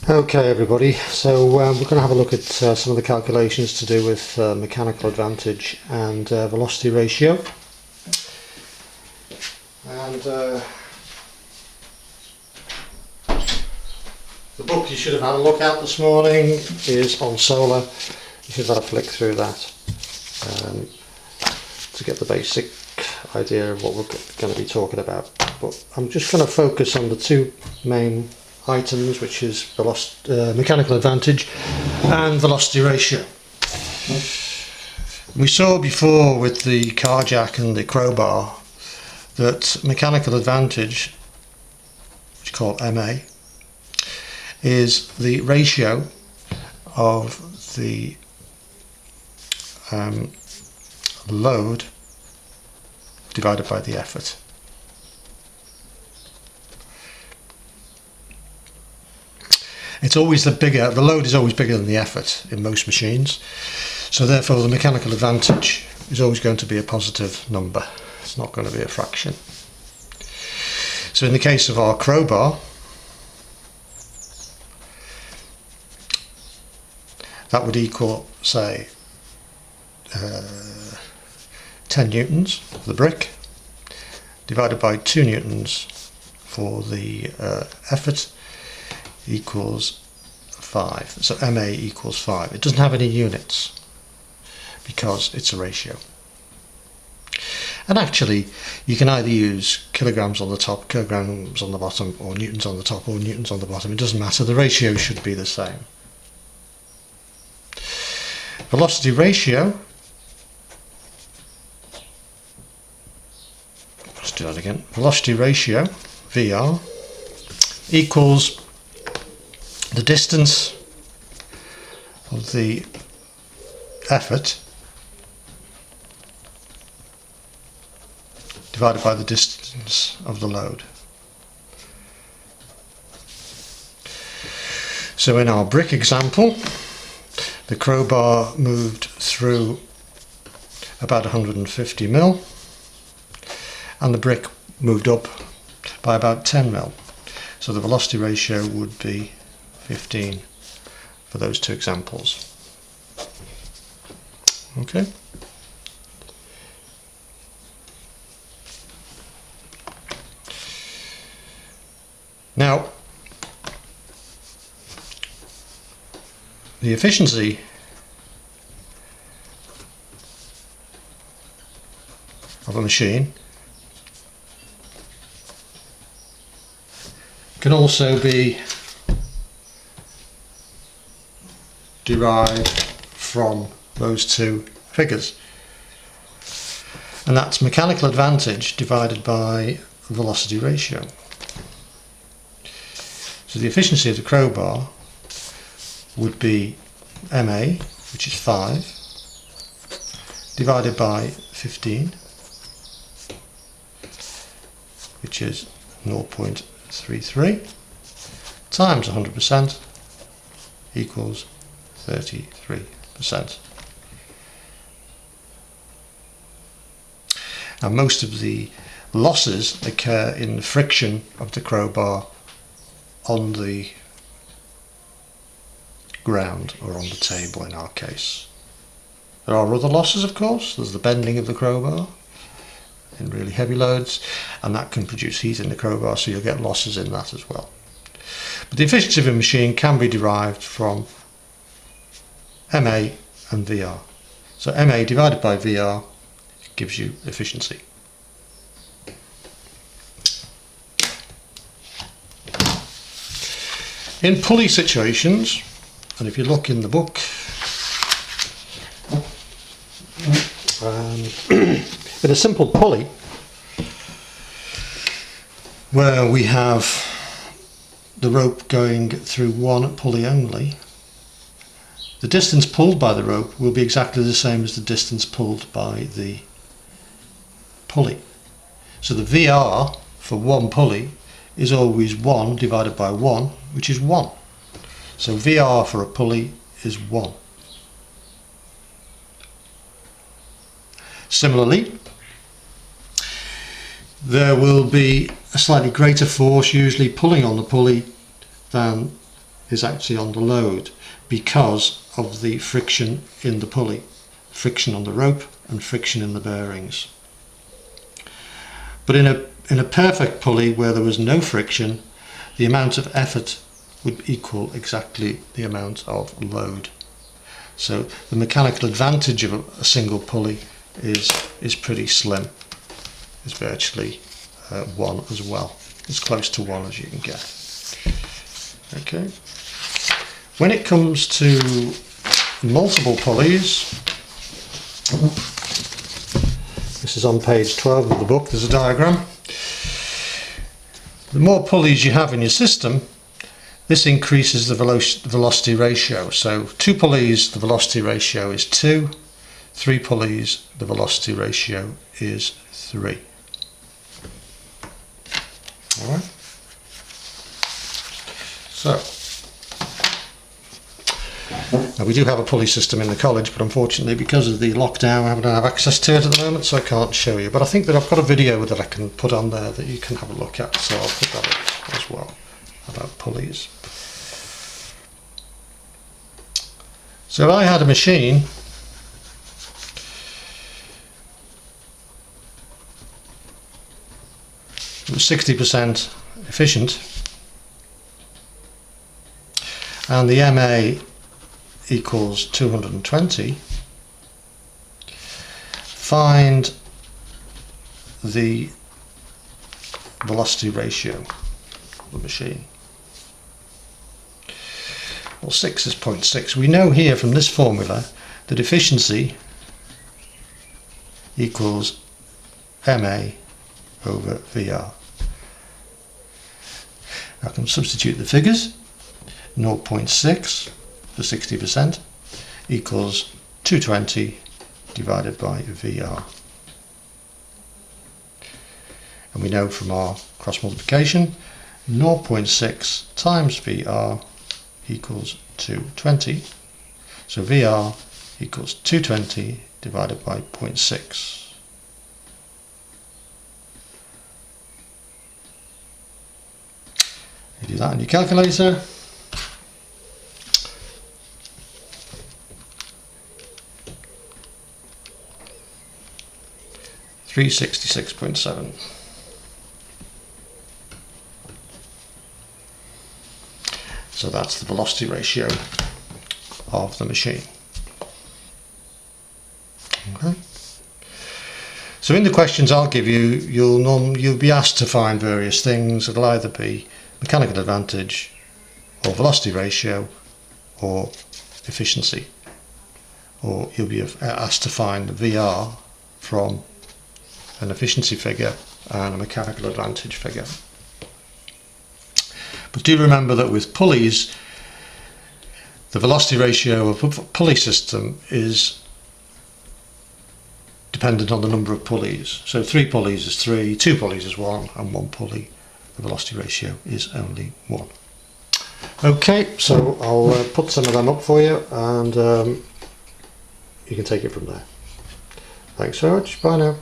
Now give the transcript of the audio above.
Okay everybody, so we're going to have a look at some of the calculations to do with mechanical advantage and velocity ratio. And the book you should have had a look at this morning is on solar. You should have had a flick through that to get the basic idea of what we're going to be talking about. But I'm just going to focus on the two main items, which is mechanical advantage and velocity ratio. We saw before with the car jack and the crowbar that mechanical advantage, which is called MA, is the ratio of the load divided by the effort. It's always the load is always bigger than the effort in most machines, so therefore the mechanical advantage is always going to be a positive number. It's not going to be a fraction. So in the case of our crowbar, that would equal, say, 10 newtons for the brick divided by 2 newtons for the effort equals 5. So MA equals 5. It doesn't have any units because it's a ratio. And actually you can either use kilograms on the top, kilograms on the bottom, or newtons on the top or newtons on the bottom. It doesn't matter, the ratio should be the same. Velocity ratio, let's do that again. Velocity ratio, VR, equals the distance of the effort divided by the distance of the load. So in our brick example, the crowbar moved through about 150 mil and the brick moved up by about 10 mil. So the velocity ratio would be 15 for those two examples. Okay. Now, the efficiency of a machine can also be derived from those two figures, and that's mechanical advantage divided by velocity ratio. So the efficiency of the crowbar would be MA, which is 5, divided by 15, which is 0.33, times 100% equals 33%. And most of the losses occur in the friction of the crowbar on the ground or on the table in our case. There are other losses, of course. There's the bending of the crowbar in really heavy loads, and that can produce heat in the crowbar, so you'll get losses in that as well. But the efficiency of a machine can be derived from MA and VR. So MA divided by VR gives you efficiency. In pulley situations, and if you look in the book, in a simple pulley where we have the rope going through one pulley only, the distance pulled by the rope will be exactly the same as the distance pulled by the pulley. So the VR for one pulley is always 1 divided by 1, which is 1. So VR for a pulley is 1. Similarly, there will be a slightly greater force usually pulling on the pulley than is actually on the load because of the friction in the pulley, friction on the rope and friction in the bearings. But in a perfect pulley where there was no friction, the amount of effort would equal exactly the amount of load. So the mechanical advantage of a single pulley is pretty slim. It's virtually 1 as well, as close to 1 as you can get. Okay. When it comes to multiple pulleys, this is on page 12 of the book, there's a diagram. The more pulleys you have in your system, this increases the velocity ratio. So 2 pulleys, the velocity ratio is 2. 3 pulleys, the velocity ratio is 3. Alright. So, now we do have a pulley system in the college, but unfortunately because of the lockdown I don't have access to it at the moment, so I can't show you. But I think that I've got a video that I can put on there that you can have a look at, so I'll put that up as well, about pulleys. So if I had a machine that was 60% efficient and the MA equals 220, find the velocity ratio of the machine. Well, 6 is 0.6. We know here from this formula that efficiency equals MA over VR. I can substitute the figures. 0.6 for 60% equals 220 divided by VR. And we know from our cross multiplication 0.6 times VR equals 220. So VR equals 220 divided by 0.6. You do that on your calculator. $366.7. So that's the velocity ratio of the machine. Okay. So in the questions I'll give you, you'll be asked to find various things. It'll either be mechanical advantage, or velocity ratio, or efficiency. Or you'll be asked to find the VR from an efficiency figure and a mechanical advantage figure. But do remember that with pulleys, the velocity ratio of a pulley system is dependent on the number of pulleys. So 3 pulleys is 3, 2 pulleys is 1, and 1 pulley, the velocity ratio is only 1. Okay, so I'll put some of them up for you, and you can take it from there. Thanks very much. Bye now.